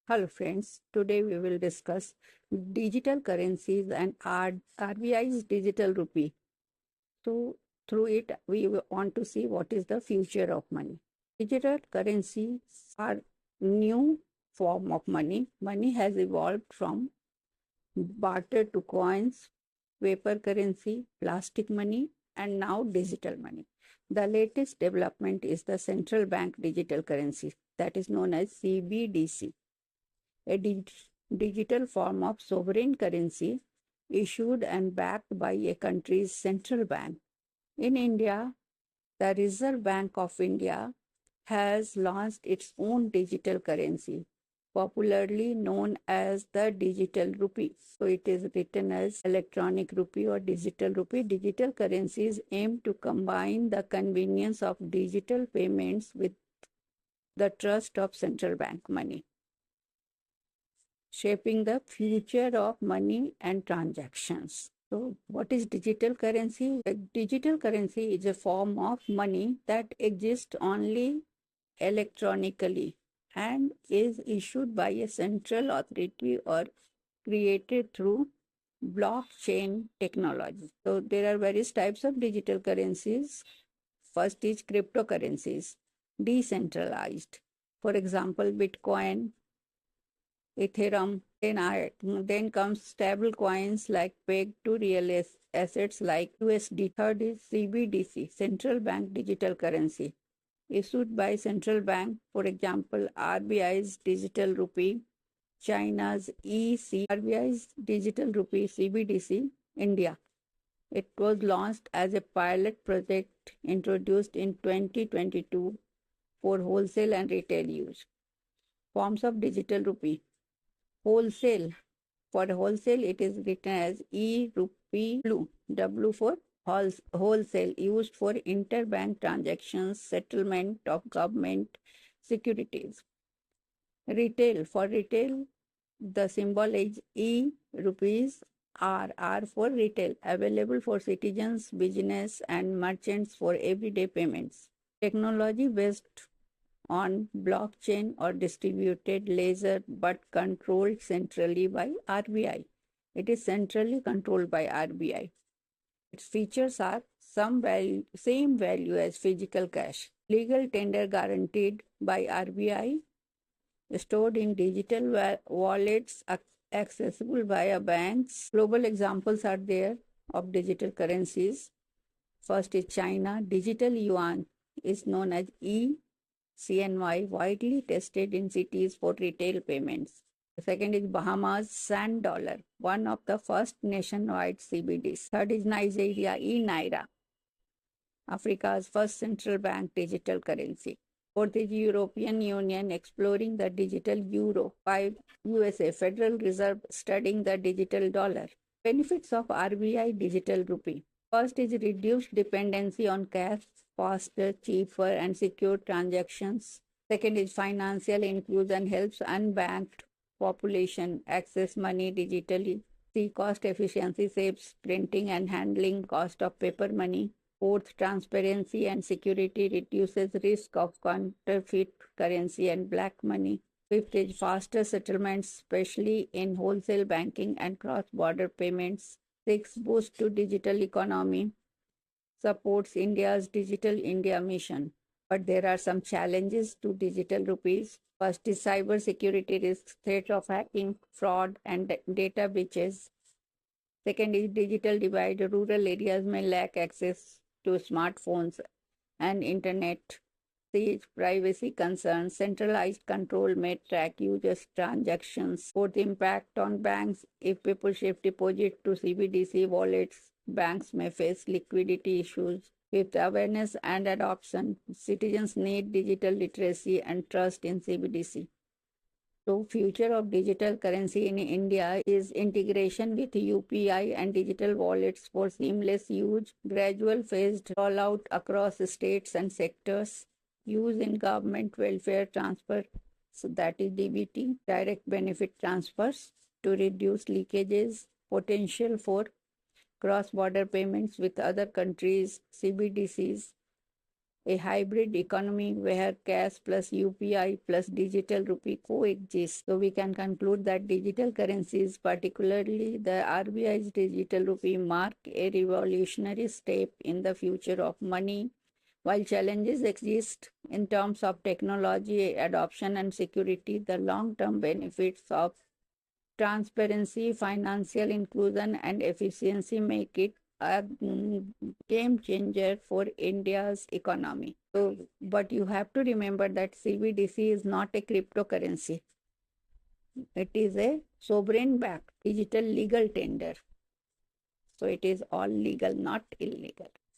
Hello friends, today we will discuss digital currencies and RBI's digital rupee. So through it we want to see what is the future of money. Digital currencies are new form of money. Money has evolved from barter to coins, paper currency, plastic money and now digital money. The latest development is the central bank digital currency that is known as CBDC, a digital form of sovereign currency issued and backed by a country's central bank. In India, the Reserve Bank of India has launched its own digital currency, popularly known as the digital rupee. So it is written as electronic rupee or digital rupee. Digital currencies aim to combine the convenience of digital payments with the trust of central bank money, shaping the future of money and transactions. So, what is digital currency? A digital currency is a form of money that exists only electronically and is issued by a central authority or created through blockchain technology. So, there are various types of digital currencies. First is cryptocurrencies, decentralized. For example, Bitcoin, Ethereum. Then comes stable coins like pegged to real assets like USD. Third is CBDC, central bank digital currency, issued by central bank. For example, RBI's digital rupee, China's RBI's digital rupee CBDC, India. It was launched as a pilot project introduced in 2022 for wholesale and retail use. Forms of digital rupee. Wholesale. For wholesale, it is written as e-rupee blue, W for wholesale, used for interbank transactions, settlement of government securities. Retail. For retail, the symbol is e-rupees R for retail, available for citizens, business, and merchants for everyday payments. Technology based on blockchain or distributed ledger but controlled centrally by RBI. It is centrally controlled by RBI. Its features are same value as physical cash, legal tender guaranteed by RBI, stored in digital wallets accessible via banks. Global examples are there of digital currencies. First is China. Digital yuan is known as CNY, widely tested in cities for retail payments. The second is Bahamas Sand Dollar, one of the first nationwide CBDs. Third is Nigeria Naira, Africa's first central bank digital currency. Fourth is European Union exploring the digital euro. Five, USA Federal Reserve studying the digital dollar. Benefits of RBI digital rupee. First is reduced dependency on cash, faster, cheaper, and secure transactions. Second is financial inclusion, helps unbanked population access money digitally. See, cost efficiency, saves printing and handling cost of paper money. Fourth, transparency and security, reduces risk of counterfeit currency and black money. Fifth is faster settlements, especially in wholesale banking and cross-border payments. Six, boost to digital economy, supports India's Digital India mission. But there are some challenges to digital rupees. First is cyber security risks, threat of hacking, fraud, and data breaches. Second is digital divide. Rural areas may lack access to smartphones and internet. These privacy concerns, centralized control may track users' transactions. Fourth, impact on banks. If people shift deposit to CBDC wallets, banks may face liquidity issues. Fifth, awareness and adoption. Citizens need digital literacy and trust in CBDC. So, future of digital currency in India is integration with UPI and digital wallets for seamless use, gradual phased rollout across states and sectors, use in government welfare transfer, so that is DBT, direct benefit transfers to reduce leakages, potential for cross-border payments with other countries, CBDCs, a hybrid economy where cash plus UPI plus digital rupee coexist. So we can conclude that digital currencies, particularly the RBI's digital rupee, mark a revolutionary step in the future of money. While challenges exist in terms of technology adoption and security, the long-term benefits of transparency, financial inclusion, and efficiency make it a game changer for India's economy. So, but you have to remember that CBDC is not a cryptocurrency. It is a sovereign-backed digital legal tender. So it is all legal, not illegal.